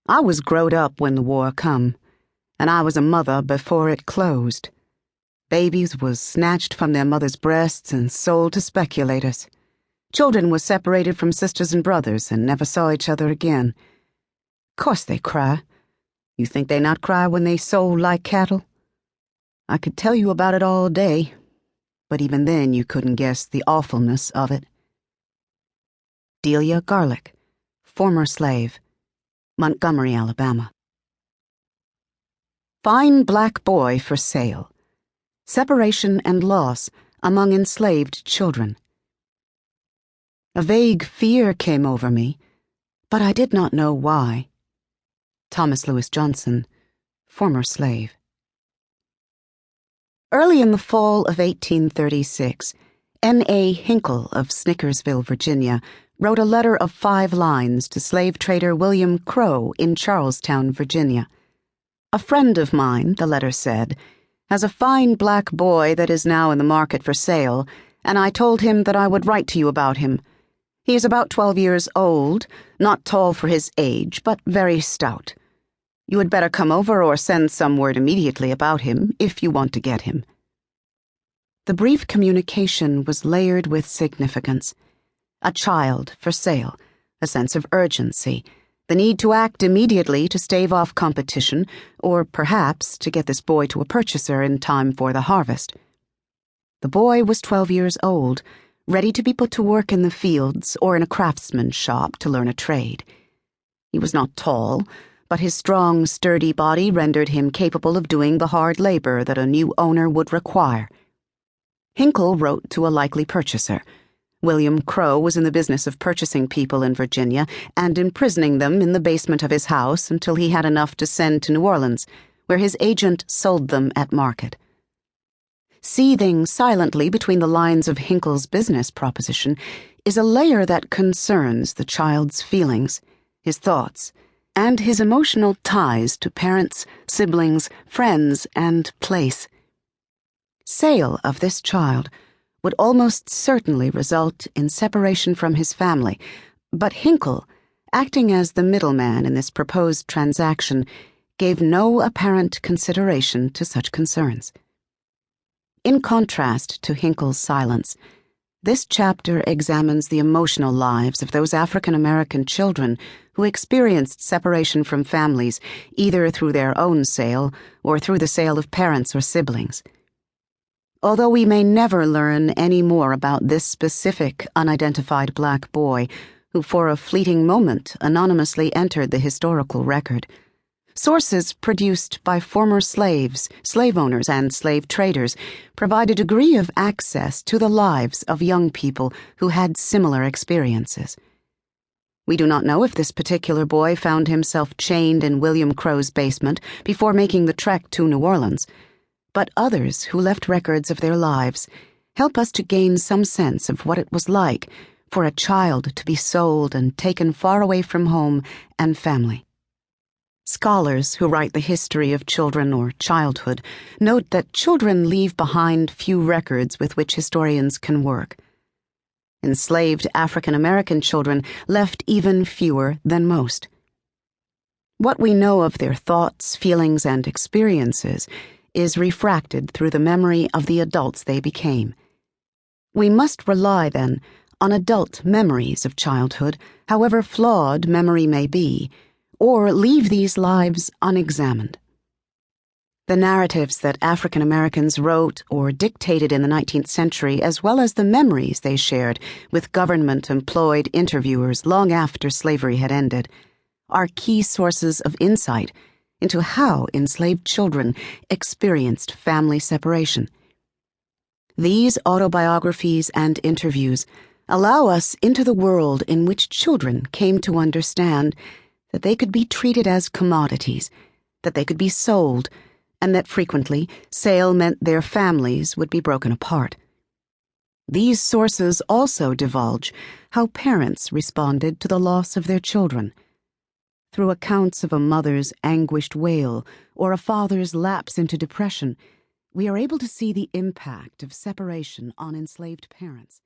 I was growed up when the war come, and I was a mother before it closed. Babies was snatched from their mothers' breasts and sold to speculators. Children was separated from sisters and brothers and never saw each other again. Course they cry. You think they not cry when they sold like cattle? I could tell you about it all day, but even then you couldn't guess the awfulness of it. Delia Garlick, former slave, Montgomery, Alabama. Fine black boy for sale. Separation and loss among enslaved children. A vague fear came over me, but I did not know why. Thomas Lewis Johnson, former slave. Early in the fall of 1836, N.A. Hinkle of Snickersville, Virginia, wrote a letter of 5 lines to slave trader William Crow in Charlestown, Virginia. A friend of mine, the letter said, has a fine black boy that is now in the market for sale, and I told him that I would write to you about him. He is about 12 years old, not tall for his age, but very stout. You had better come over or send some word immediately about him, if you want to get him. The brief communication was layered with significance. A child for sale, a sense of urgency, the need to act immediately to stave off competition, or perhaps to get this boy to a purchaser in time for the harvest. The boy was 12 years old, ready to be put to work in the fields or in a craftsman's shop to learn a trade. He was not tall, but his strong, sturdy body rendered him capable of doing the hard labor that a new owner would require. Hinkle wrote to a likely purchaser. William Crow was in the business of purchasing people in Virginia and imprisoning them in the basement of his house until he had enough to send to New Orleans, where his agent sold them at market. Seething silently between the lines of Hinkle's business proposition is a layer that concerns the child's feelings, his thoughts, and his emotional ties to parents, siblings, friends, and place. Sale of this child would almost certainly result in separation from his family, but Hinkle, acting as the middleman in this proposed transaction, gave no apparent consideration to such concerns. In contrast to Hinkle's silence, this chapter examines the emotional lives of those African American children who experienced separation from families either through their own sale or through the sale of parents or siblings. Although we may never learn any more about this specific unidentified black boy who for a fleeting moment anonymously entered the historical record, sources produced by former slaves, slave owners, and slave traders provide a degree of access to the lives of young people who had similar experiences. We do not know if this particular boy found himself chained in William Crow's basement before making the trek to New Orleans, but others who left records of their lives help us to gain some sense of what it was like for a child to be sold and taken far away from home and family. Scholars who write the history of children or childhood note that children leave behind few records with which historians can work. Enslaved African American children left even fewer than most. What we know of their thoughts, feelings, and experiences is refracted through the memory of the adults they became. We must rely, then, on adult memories of childhood, however flawed memory may be, or leave these lives unexamined. The narratives that African Americans wrote or dictated in the 19th century, as well as the memories they shared with government-employed interviewers long after slavery had ended, are key sources of insight into how enslaved children experienced family separation. These autobiographies and interviews allow us into the world in which children came to understand that they could be treated as commodities, that they could be sold, and that frequently sale meant their families would be broken apart. These sources also divulge how parents responded to the loss of their children. Through accounts of a mother's anguished wail or a father's lapse into depression, we are able to see the impact of separation on enslaved parents.